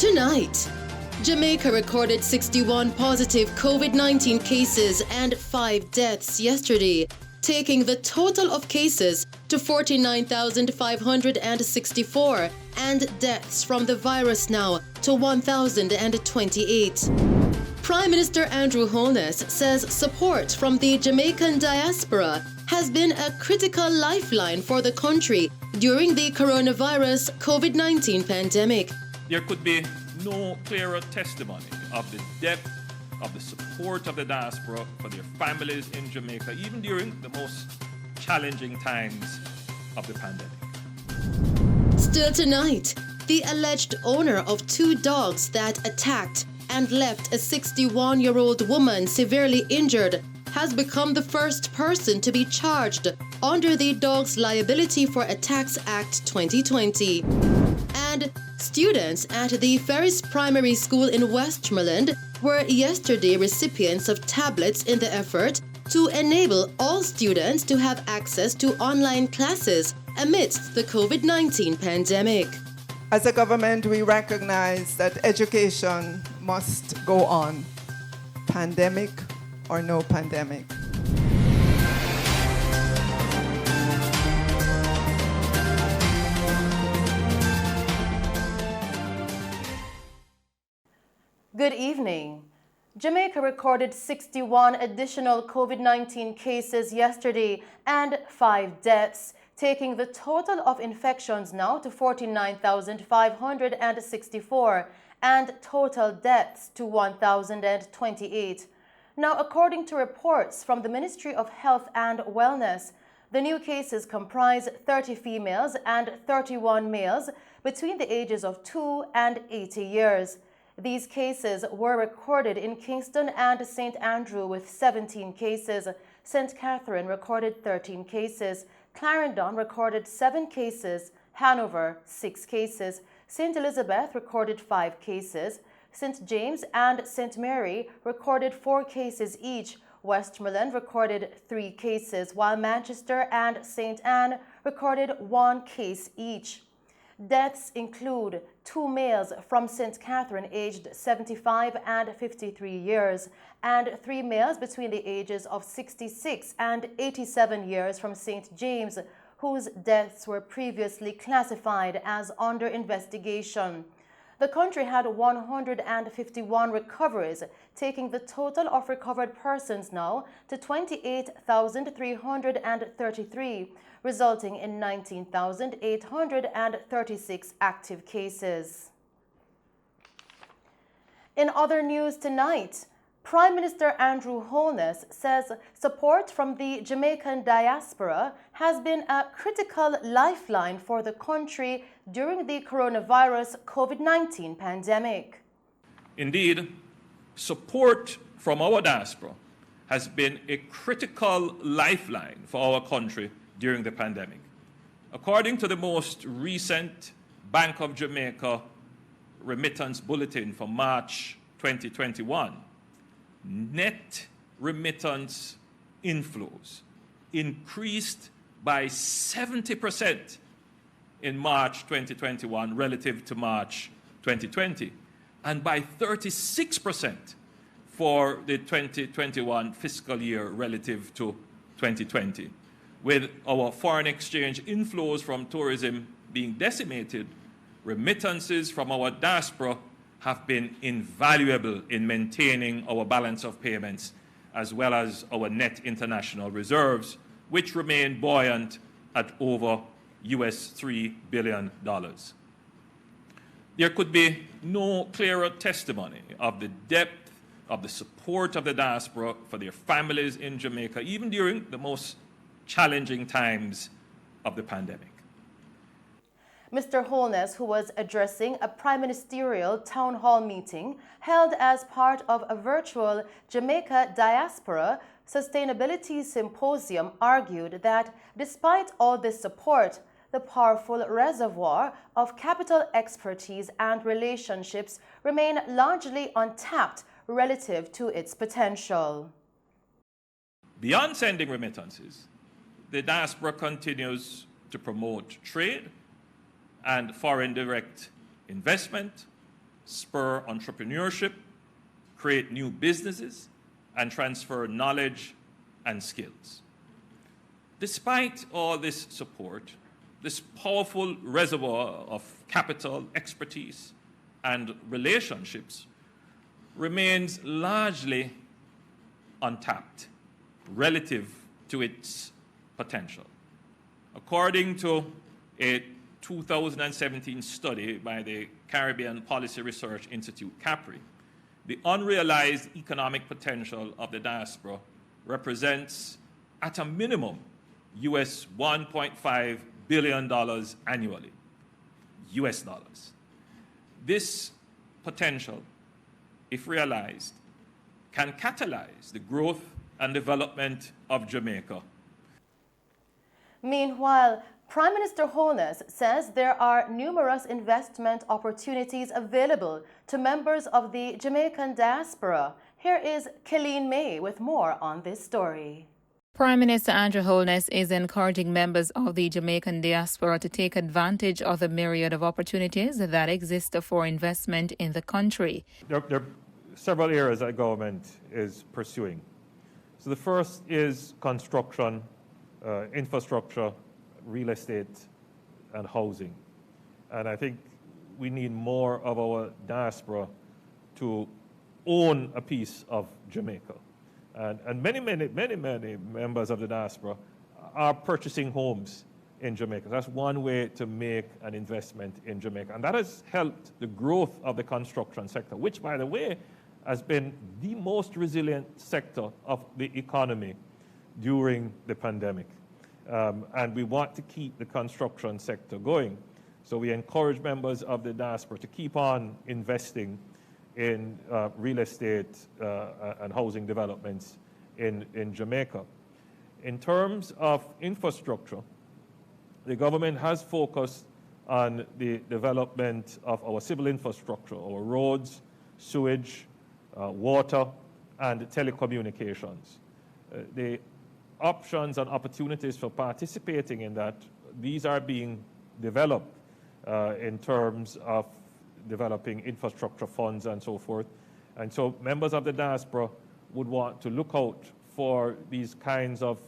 Tonight, Jamaica recorded 61 positive COVID-19 cases and 5 deaths yesterday, taking the total of cases to 49,564 and deaths from the virus now to 1,028. Prime Minister Andrew Holness says support from the Jamaican diaspora has been a critical lifeline for the country during the coronavirus COVID-19 pandemic. There could be no clearer testimony of the depth of the support of the diaspora for their families in Jamaica, even during the most challenging times of the pandemic. Still tonight, the alleged owner of 2 dogs that attacked and left a 61-year-old woman severely injured has become the first person to be charged under the Dogs Liability for Attacks Act 2020. And students at the Ferris Primary School in Westmoreland were yesterday recipients of tablets in the effort to enable all students to have access to online classes amidst the COVID-19 pandemic. As a government, we recognize that education must go on, pandemic or no pandemic. Good evening. Jamaica recorded 61 additional COVID-19 cases yesterday and 5 deaths, taking the total of infections now to 49,564 and total deaths to 1,028. Now, according to reports from the Ministry of Health and Wellness, the new cases comprise 30 females and 31 males between the ages of 2 and 80 years. These cases were recorded in Kingston and St. Andrew with 17 cases. St. Catherine recorded 13 cases. Clarendon recorded 7 cases. Hanover, 6 cases. St. Elizabeth recorded 5 cases. St. James and St. Mary recorded 4 cases each. Westmoreland recorded 3 cases, while Manchester and St. Anne recorded 1 case each. Deaths include 2 males from St. Catherine aged 75 and 53 years, and 3 males between the ages of 66 and 87 years from St. James, whose deaths were previously classified as under investigation. The country had 151 recoveries, taking the total of recovered persons now to 28,333, resulting in 19,836 active cases. In other news tonight, Prime Minister Andrew Holness says support from the Jamaican diaspora has been a critical lifeline for the country during the coronavirus COVID-19 pandemic. Indeed, support from our diaspora has been a critical lifeline for our country during the pandemic. According to the most recent Bank of Jamaica remittance bulletin for March 2021, net remittance inflows increased by 70% in March 2021 relative to March 2020, and by 36% for the 2021 fiscal year relative to 2020. With our foreign exchange inflows from tourism being decimated, remittances from our diaspora have been invaluable in maintaining our balance of payments as well as our net international reserves, which remain buoyant at over $3 billion. There could be no clearer testimony of the depth of the support of the diaspora for their families in Jamaica, even during the most challenging times of the pandemic. Mr. Holness, who was addressing a prime ministerial town hall meeting held as part of a virtual Jamaica Diaspora Sustainability Symposium, argued that despite all this support, the powerful reservoir of capital expertise and relationships remain largely untapped relative to its potential. Beyond sending remittances, the diaspora continues to promote trade and foreign direct investment, spur entrepreneurship, create new businesses, and transfer knowledge and skills. Despite all this support, this powerful reservoir of capital, expertise, and relationships remains largely untapped relative to its potential. According to a 2017 study by the Caribbean Policy Research Institute, CAPRI, the unrealized economic potential of the diaspora represents, at a minimum, US $1.5 billion annually, US dollars. This potential, if realized, can catalyze the growth and development of Jamaica. Meanwhile, Prime Minister Holness says there are numerous investment opportunities available to members of the Jamaican diaspora. Here is Killeen May with more on this story. Prime Minister Andrew Holness is encouraging members of the Jamaican diaspora to take advantage of the myriad of opportunities that exist for investment in the country. There are several areas that government is pursuing. So the first is construction, infrastructure, real estate, and housing. And I think we need more of our diaspora to own a piece of Jamaica. And many members of the diaspora are purchasing homes in Jamaica. That's one way to make an investment in Jamaica. And that has helped the growth of the construction sector, which, by the way, has been the most resilient sector of the economy during the pandemic. And we want to keep the construction sector going. So we encourage members of the diaspora to keep on investing in real estate and housing developments in Jamaica. In terms of infrastructure, the government has focused on the development of our civil infrastructure, our roads, sewage, water, and telecommunications. The options and opportunities for participating in that, these are being developed in terms of developing infrastructure funds and so forth. And so members of the diaspora would want to look out for these kinds of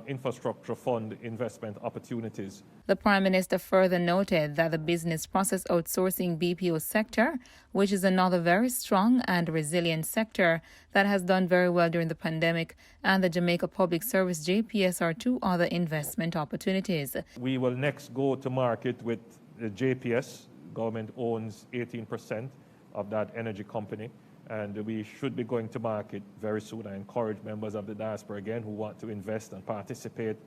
infrastructure fund investment opportunities. The Prime Minister further noted that the business process outsourcing BPO sector, which is another very strong and resilient sector that has done very well during the pandemic, and the Jamaica Public Service JPS are two other investment opportunities. We will next go to market with the JPS. Government owns 18% of that energy company, and we should be going to market very soon. I encourage members of the diaspora, again, who want to invest and participate,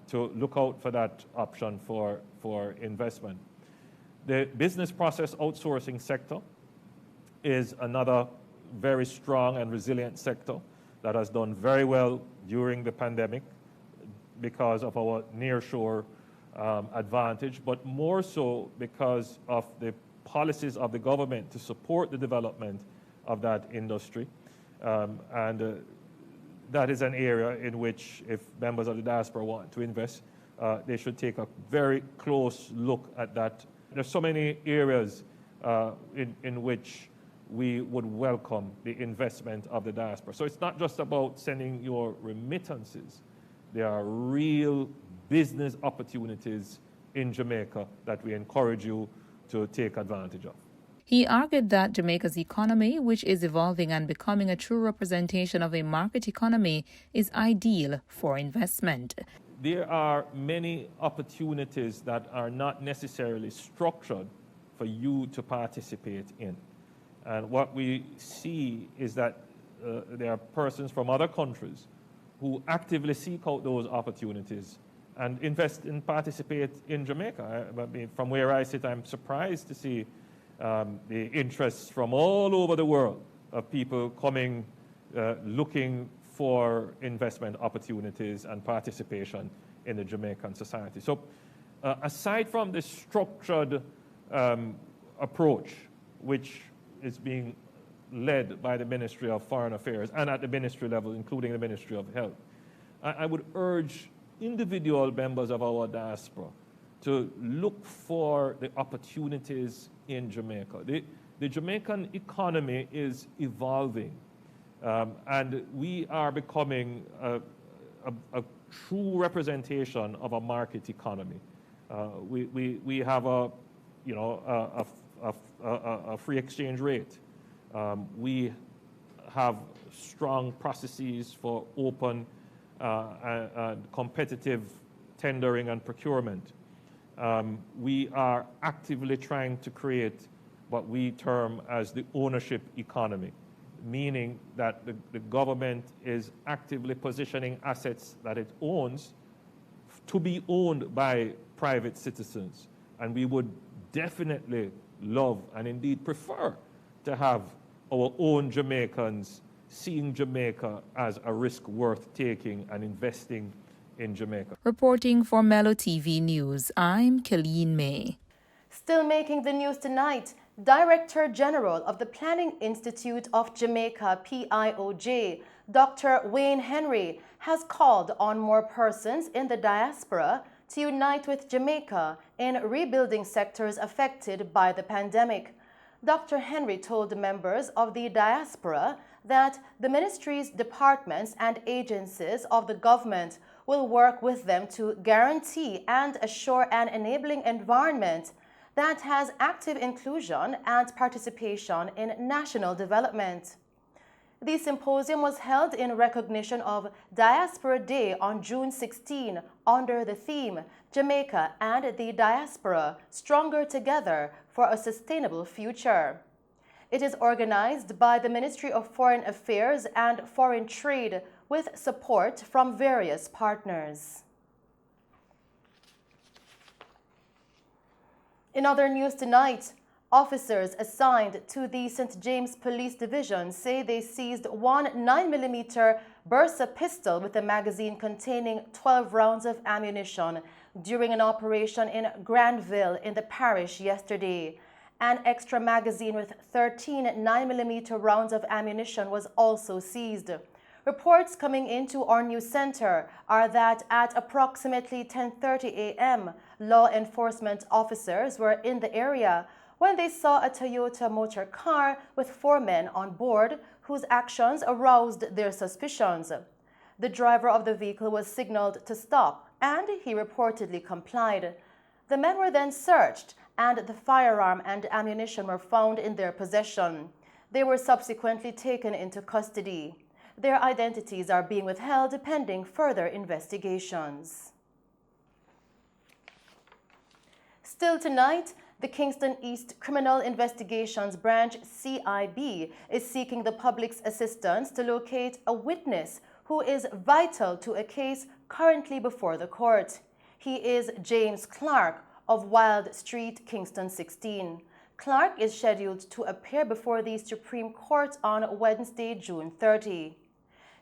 to look out for that option for investment. The business process outsourcing sector is another very strong and resilient sector that has done very well during the pandemic because of our nearshore advantage, but more so because of the policies of the government to support the development of that industry. That is an area in which, if members of the diaspora want to invest, they should take a very close look at that. There's so many areas in which we would welcome the investment of the diaspora. So it's not just about sending your remittances. There are real business opportunities in Jamaica that we encourage you to take advantage of. He argued that Jamaica's economy, which is evolving and becoming a true representation of a market economy, is ideal for investment. There are many opportunities that are not necessarily structured for you to participate in. And what we see is that there are persons from other countries who actively seek out those opportunities and invest and participate in Jamaica. From where I sit, I'm surprised to see the interest from all over the world of people coming, looking for investment opportunities and participation in the Jamaican society. So aside from the structured approach, which is being led by the Ministry of Foreign Affairs and at the ministry level, including the Ministry of Health, I would urge individual members of our diaspora to look for the opportunities in Jamaica. the Jamaican economy is evolving, and we are becoming a true representation of a market economy. We have a free exchange rate. We have strong processes for open and competitive tendering and procurement. We are actively trying to create what we term as the ownership economy, meaning that the government is actively positioning assets that it owns to be owned by private citizens. And we would definitely love and indeed prefer to have our own Jamaicans seeing Jamaica as a risk worth taking and investing in Jamaica. Reporting for Mello TV News, I'm Killeen May. Still making the news tonight, Director General of the Planning Institute of Jamaica, PIOJ, Dr. Wayne Henry, has called on more persons in the diaspora to unite with Jamaica in rebuilding sectors affected by the pandemic. Dr. Henry told members of the diaspora that the ministries, departments, and agencies of the government will work with them to guarantee and assure an enabling environment that has active inclusion and participation in national development. The symposium was held in recognition of Diaspora Day on June 16 under the theme Jamaica and the Diaspora, Stronger Together for a Sustainable Future. It is organized by the Ministry of Foreign Affairs and Foreign Trade with support from various partners. In other news tonight, officers assigned to the St. James Police Division say they seized one 9mm Bursa pistol with a magazine containing 12 rounds of ammunition during an operation in Granville in the parish yesterday. An extra magazine with 13 9mm rounds of ammunition was also seized. Reports coming into our news center are that at approximately 10:30 a.m., law enforcement officers were in the area when they saw a Toyota motor car with 4 men on board whose actions aroused their suspicions. The driver of the vehicle was signaled to stop, and he reportedly complied. The men were then searched, and the firearm and ammunition were found in their possession. They were subsequently taken into custody. Their identities are being withheld pending further investigations. Still tonight, the Kingston East Criminal Investigations Branch, CIB, is seeking the public's assistance to locate a witness who is vital to a case currently before the court. He is James Clark of Wild Street, Kingston 16. Clark is scheduled to appear before the Supreme Court on Wednesday, June 30.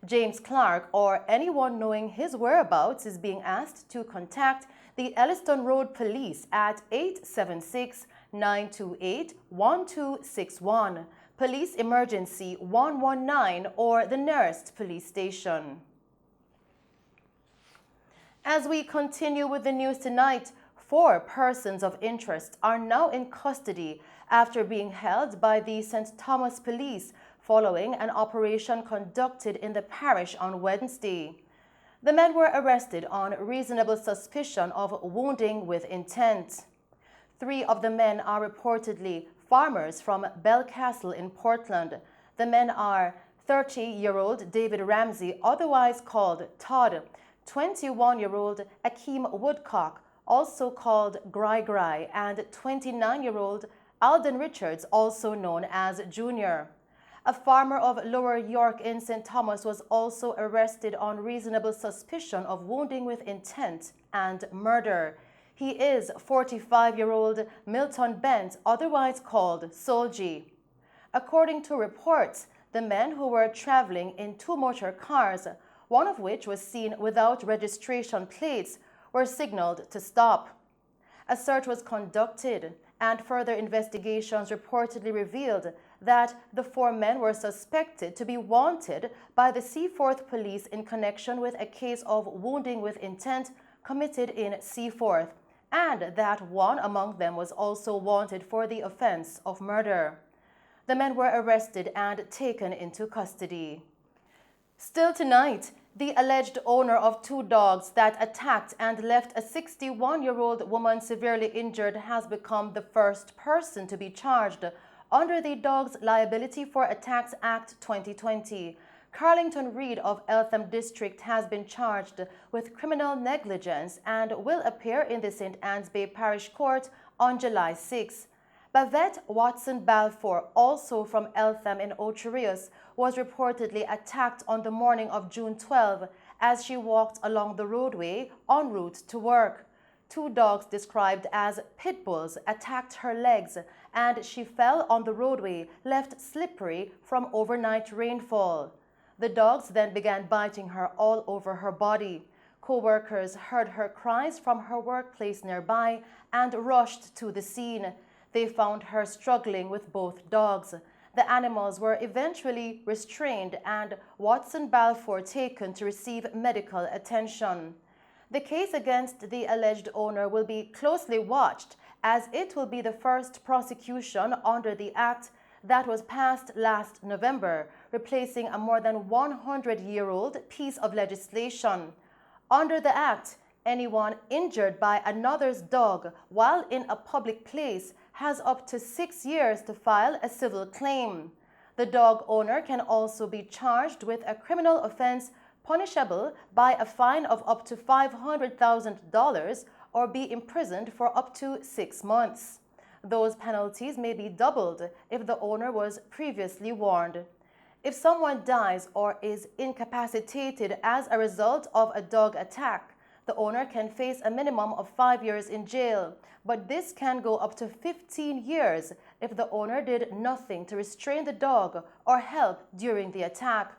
James Clark, or anyone knowing his whereabouts, is being asked to contact the Elliston Road Police at 876-928-1261, Police Emergency 119, or the nearest police station. As we continue with the news tonight, 4 persons of interest are now in custody after being held by the St. Thomas Police following an operation conducted in the parish on Wednesday. The men were arrested on reasonable suspicion of wounding with intent. 3 of the men are reportedly farmers from Belcastle in Portland. The men are 30-year-old David Ramsey, otherwise called Todd, 21-year-old Akeem Woodcock, also called Gry Gry, and 29-year-old Alden Richards, also known as Junior. A farmer of Lower York in St. Thomas was also arrested on reasonable suspicion of wounding with intent and murder. He is 45-year-old Milton Bent, otherwise called Solji. According to reports, the men who were traveling in 2 motor cars, one of which was seen without registration plates, were signaled to stop. A search was conducted, and further investigations reportedly revealed that the 4 men were suspected to be wanted by the Seaforth Police in connection with a case of wounding with intent committed in Seaforth, and that one among them was also wanted for the offense of murder. The men were arrested and taken into custody. Still tonight, the alleged owner of 2 dogs that attacked and left a 61-year-old woman severely injured has become the first person to be charged under the Dogs Liability for Attacks Act 2020. Carlington Reed of Eltham District has been charged with criminal negligence and will appear in the St. Anne's Bay Parish Court on July 6. Bavette Watson Balfour, also from Eltham in Ocherius, was reportedly attacked on the morning of June 12 as she walked along the roadway en route to work. 2 dogs described as pit bulls attacked her legs and she fell on the roadway, left slippery from overnight rainfall. The dogs then began biting her all over her body. Co-workers heard her cries from her workplace nearby and rushed to the scene. They found her struggling with both dogs. The animals were eventually restrained and Watson Balfour taken to receive medical attention. The case against the alleged owner will be closely watched as it will be the first prosecution under the Act that was passed last November, replacing a more than 100-year-old piece of legislation. Under the Act, anyone injured by another's dog while in a public place has up to 6 years to file a civil claim. The dog owner can also be charged with a criminal offense punishable by a fine of up to $500,000 or be imprisoned for up to 6 months. Those penalties may be doubled if the owner was previously warned. If someone dies or is incapacitated as a result of a dog attack, the owner can face a minimum of 5 years in jail, but this can go up to 15 years if the owner did nothing to restrain the dog or help during the attack.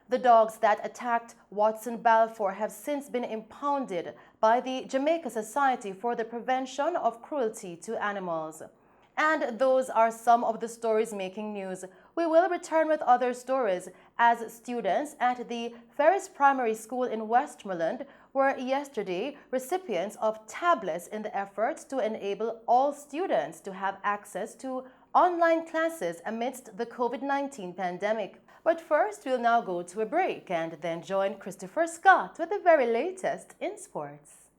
The dogs that attacked Watson Balfour have since been impounded by the Jamaica Society for the Prevention of Cruelty to Animals. And those are some of the stories making news. We will return with other stories as students at the Ferris Primary School in Westmoreland were yesterday recipients of tablets in the efforts to enable all students to have access to online classes amidst the COVID-19 pandemic. But first, we'll now go to a break and then join Christopher Scott with the very latest in sports.